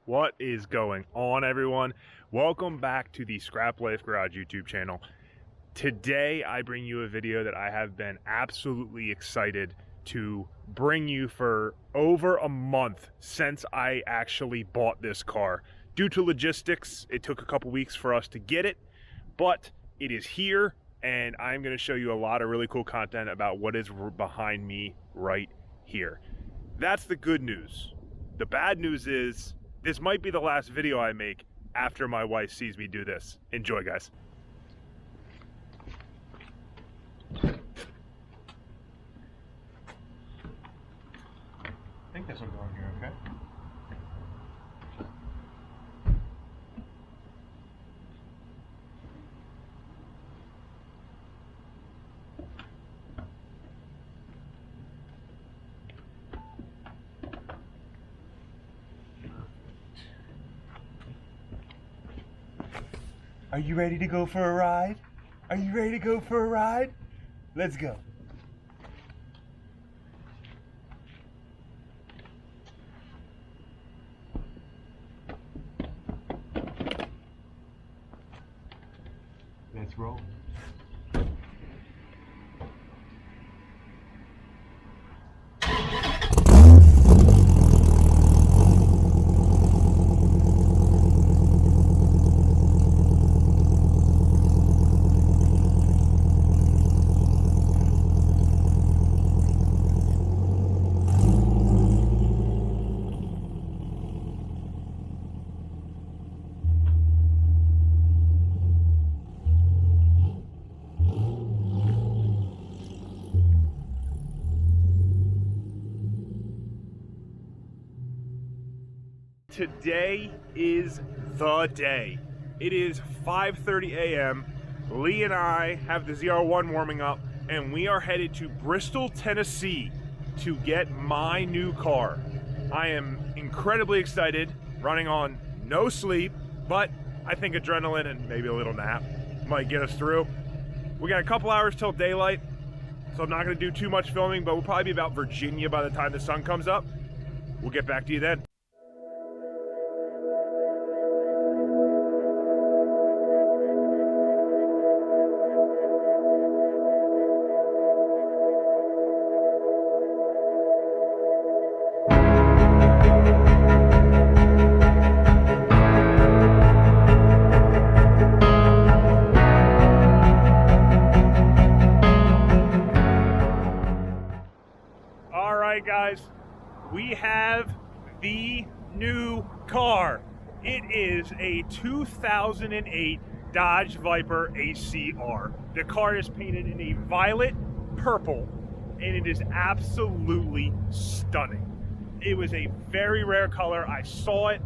What is going on, everyone? Welcome back to the Scrap Life Garage YouTube channel. Today I bring you a video that I have been absolutely excited to bring you for over a month since I actually bought this car. Due to logistics, it took a couple weeks for us to get it, but it is here and I'm going to show you a lot of really cool content about what is behind me right here. That's the good news. The bad news is this might be the last video I make after my wife sees me do this. Enjoy, guys. I think this will go in here, okay? Are you ready to go for a ride? Are you ready to go for a ride? Let's go. Let's roll. Today is the day. It is 5:30 a.m. Lee and I have the ZR1 warming up, and we are headed to Bristol, Tennessee to get my new car. I am incredibly excited, running on no sleep, but I think adrenaline and maybe a little nap might get us through. We got a couple hours till daylight, so I'm not going to do too much filming, but we'll probably be about Virginia by the time the sun comes up. We'll get back to you then. Guys, we have the new car. It is a 2008 Dodge Viper ACR. The car is painted in a violet purple and it is absolutely stunning. It was a very rare color. I saw it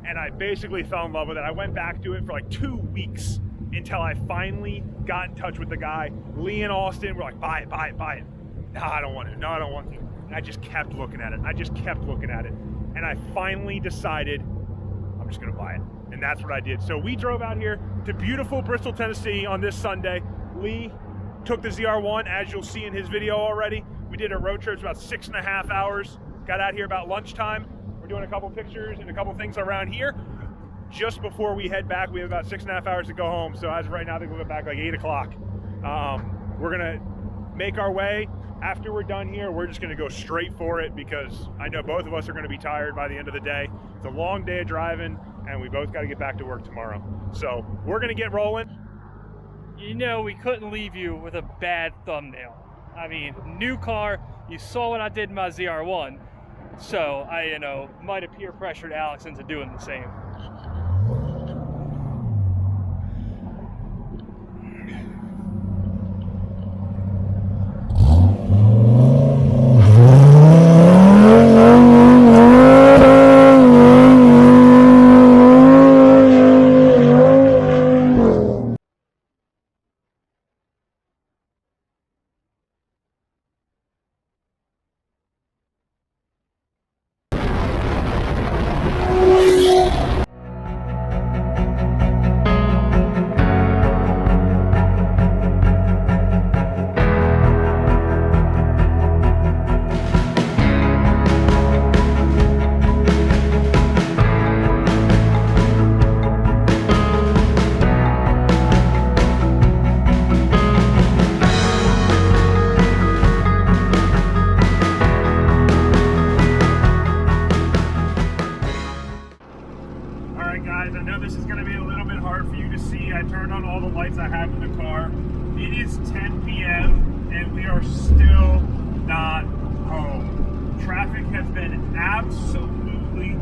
and I basically fell in love with it. I went back to it for like 2 weeks until I finally got in touch with the guy. Lee and Austin were like, buy it, buy it, buy it. No, I don't want to. No, I don't want to. And I just kept looking at it. I just kept looking at it. And I finally decided I'm just going to buy it. And that's what I did. So we drove out here to beautiful Bristol, Tennessee on this Sunday. Lee took the ZR1, as you'll see in his video already. We did a road trip, about 6.5 hours. Got out here about lunchtime. We're doing a couple pictures and a couple things around here. Just before we head back, we have about 6.5 hours to go home. So as of right now, I think we'll get back like 8 o'clock. We're going to make our way. After we're done here, we're just going to go straight for it because I know both of us are going to be tired by the end of the day. It's a long day of driving and we both got to get back to work tomorrow. So we're going to get rolling. You know, we couldn't leave you with a bad thumbnail. I mean, new car, you saw what I did in my ZR1. So I, might have peer pressured Alex into doing the same. Alright guys, I know this is going to be a little bit hard for you to see. I turned on all the lights I have in the car. It is 10 p.m. and we are still not home. Traffic has been absolutely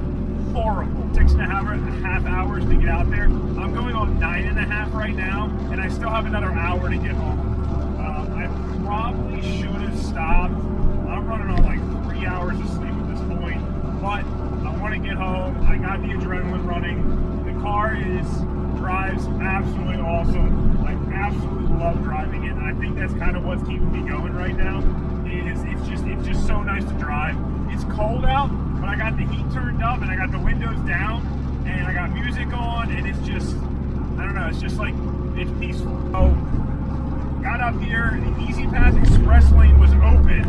horrible. 6.5 hours to get out there. I'm going on 9.5 right now, and I still have another hour to get home. I probably should have stopped. I'm running on like 3 hours of sleep at this point, but I want to get home. I got the adrenaline running. The car drives absolutely awesome. I absolutely love driving it, and I think that's kind of what's keeping me going right now. It's just so nice to drive. It's cold out, but I got the heat turned up and I got the windows down and I got music on, and it's just, I don't know, it's just like, it's peaceful. So, got up here, the Easy Pass Express lane was open.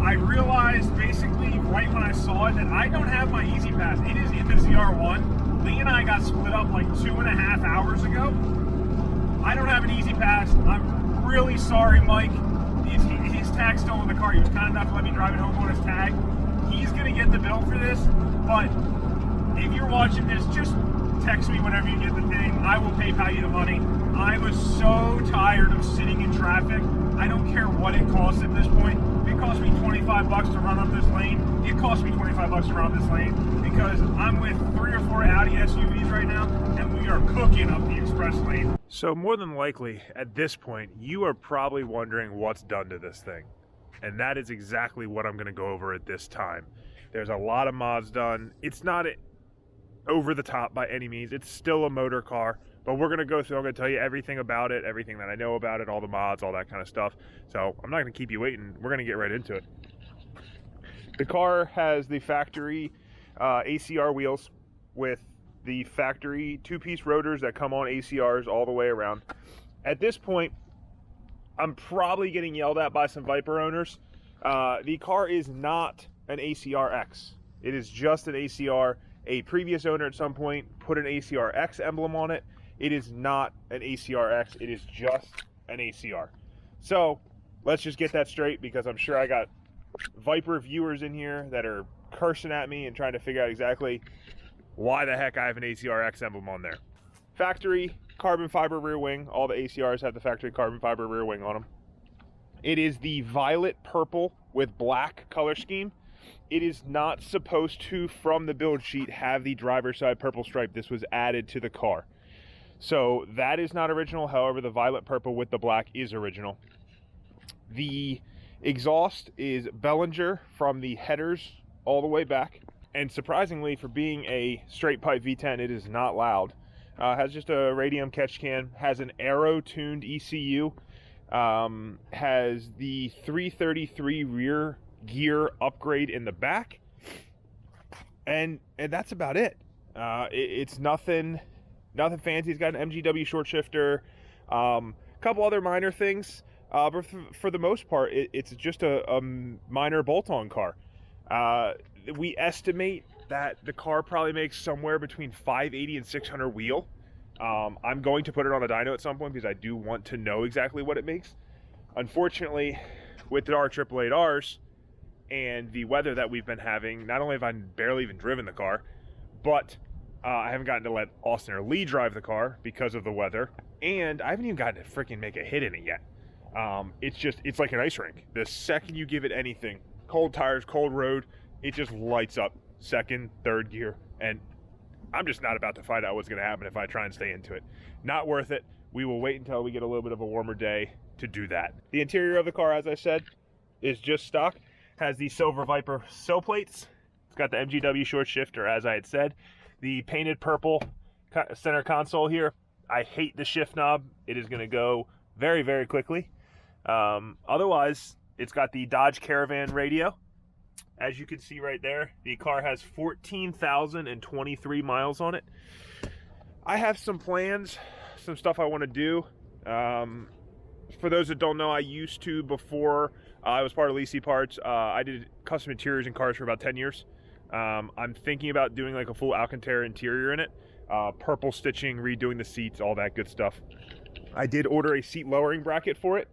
I realized basically right when I saw it that I don't have my Easy Pass. It is in the ZR1. Lee and I got split up like 2.5 hours ago. I don't have an Easy Pass. I'm really sorry, Mike. His tag's still in the car. He was kind enough to let me drive it home on his tag. He's gonna get the bill for this, but if you're watching this, just text me whenever you get the thing. I will PayPal you the money. I was so tired of sitting in traffic. I don't care what it costs at this point. If it costs me 25 bucks to run up this lane, it costs me 25 bucks to run up this lane, because I'm with 3 or 4 Audi SUVs right now, and we are cooking up the express lane. So more than likely, at this point, you are probably wondering what's done to this thing. And that is exactly what I'm going to go over at this time. There's a lot of mods done. It's not over the top by any means. It's still a motor car, but we're going to go through. I'm going to tell you everything about it, everything that I know about it, all the mods, all that kind of stuff. So I'm not going to keep you waiting. We're going to get right into it. The car has the factory ACR wheels with the factory 2-piece rotors that come on ACRs all the way around. At this point, I'm probably getting yelled at by some Viper owners. The car is not an ACR X. It is just an ACR. A previous owner at some point put an ACR X emblem on it. It is not an ACR X. It is just an ACR. So let's just get that straight, because I'm sure I got Viper viewers in here that are cursing at me and trying to figure out exactly why the heck I have an ACR X emblem on there. Factory carbon fiber rear wing. All the ACRs have the factory carbon fiber rear wing on them. It is the violet purple with black color scheme. It is not supposed to, from the build sheet, have the driver's side purple stripe. This was added to the car. So that is not original. However, the violet purple with the black is original. The exhaust is Bellinger from the headers all the way back. And surprisingly, for being a straight pipe V10, it is not loud. Has just a radium catch can, has an Aero tuned ECU, has the 333 rear gear upgrade in the back, and that's about it. It's nothing fancy. It's got an MGW short shifter, a couple other minor things, but for the most part, it's just a minor bolt-on car. We estimate that the car probably makes somewhere between 580 and 600 wheel. I'm going to put it on a dyno at some point because I do want to know exactly what it makes. Unfortunately, with the R888Rs and the weather that we've been having, not only have I barely even driven the car, but I haven't gotten to let Austin or Lee drive the car because of the weather, and I haven't even gotten to freaking make a hit in it yet. It's like an ice rink. The second you give it anything, cold tires, cold road, it just lights up second, third gear, and I'm just not about to find out what's going to happen if I try and stay into it. Not worth it. We will wait until we get a little bit of a warmer day to do that. The interior of the car, as I said, is just stock. Has the silver Viper sill plates. It's got the MGW short shifter, as I had said. The painted purple center console here. I hate the shift knob. It is going to go very, very quickly. Otherwise, it's got the Dodge Caravan radio. As you can see right there, the car has 14,023 miles on it. I have some plans, some stuff I want to do. For those that don't know, I used to, before I was part of Lisi Parts, I did custom interiors in cars for about 10 years. I'm thinking about doing like a full Alcantara interior in it. Purple stitching, redoing the seats, all that good stuff. I did order a seat lowering bracket for it,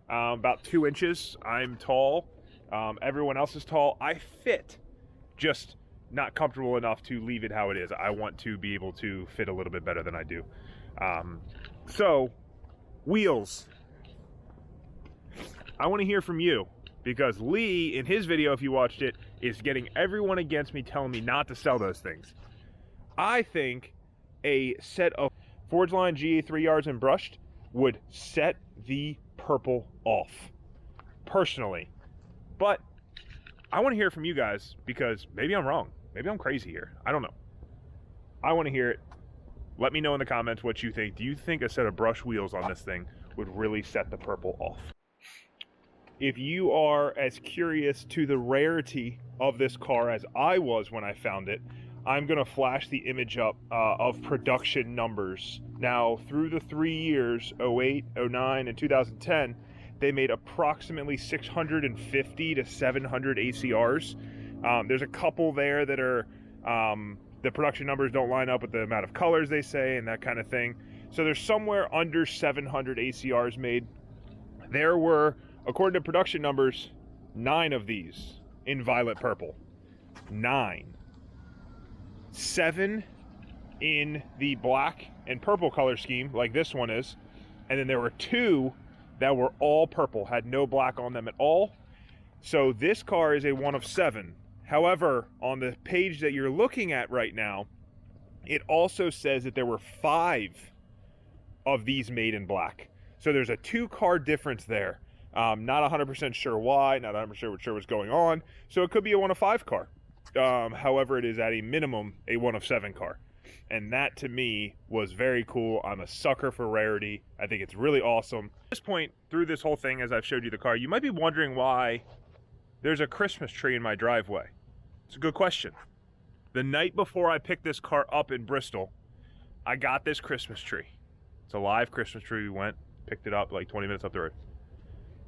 about 2 inches. I'm tall. Everyone else is tall. I fit just not comfortable enough to leave it how it is. I want to be able to fit a little bit better than I do. So, wheels. I want to hear from you, because Lee, in his video, if you watched it, is getting everyone against me, telling me not to sell those things. I think a set of Forge Line GA 3 yards and brushed would set the purple off, personally. But I want to hear from you guys, because maybe I'm wrong. Maybe I'm crazy here. I don't know. I want to hear it. Let me know in the comments what you think. Do you think a set of brush wheels on this thing would really set the purple off? If you are as curious to the rarity of this car as I was when I found it, I'm going to flash the image up of production numbers. Now, through the 3 years, 08, 09, and 2010, they made approximately 650 to 700 ACRs. There's a couple there that are, the production numbers don't line up with the amount of colors they say and that kind of thing. So there's somewhere under 700 ACRs made. There were, according to production numbers, 9 of these in violet purple. 9. 7 in the black and purple color scheme, like this one is. And then there were 2 that were all purple, had no black on them at all. So this car is a 1 of 7. However, on the page that you're looking at right now, it also says that there were 5 of these made in black. So there's a 2-car difference there. Not 100% sure why, not 100% sure what's going on. So it could be a 1 of 5 car. However, it is at a minimum a 1 of 7 car. And that to me was very cool. I'm a sucker for rarity. I think it's really awesome. At this point, through this whole thing, as I've showed you the car, you might be wondering why there's a Christmas tree in my driveway. It's a good question. The night before I picked this car up in Bristol, I got this Christmas tree. It's a live Christmas tree. We went, picked it up like 20 minutes up the road.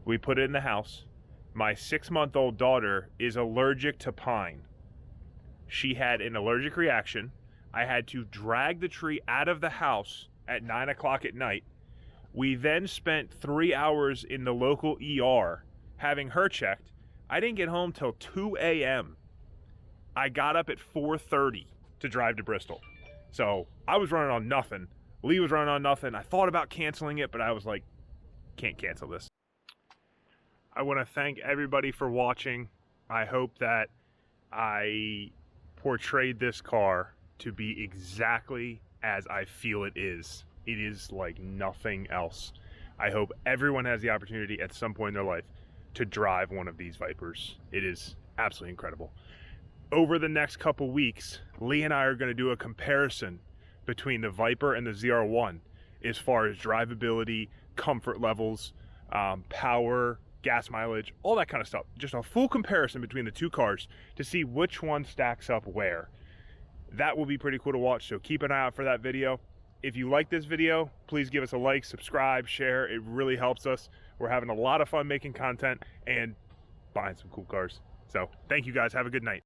We put it in the house. My 6-month-old daughter is allergic to pine. She had an allergic reaction. I had to drag the tree out of the house at 9 o'clock at night. We then spent 3 hours in the local ER having her checked. I didn't get home till 2 a.m. I got up at 4:30 to drive to Bristol. So I was running on nothing. Lee was running on nothing. I thought about canceling it, but I was like, can't cancel this. I want to thank everybody for watching. I hope that I portrayed this car to be exactly as I feel it is. It is like nothing else. I hope everyone has the opportunity at some point in their life to drive one of these Vipers. It is absolutely incredible. Over the next couple weeks, Lee and I are going to do a comparison between the Viper and the ZR1 as far as drivability, comfort levels, power, gas mileage, all that kind of stuff. Just a full comparison between the two cars to see which one stacks up where. That will be pretty cool to watch, so keep an eye out for that video. If you like this video, please give us a like, subscribe, share. It really helps us. We're having a lot of fun making content and buying some cool cars. So thank you guys. Have a good night.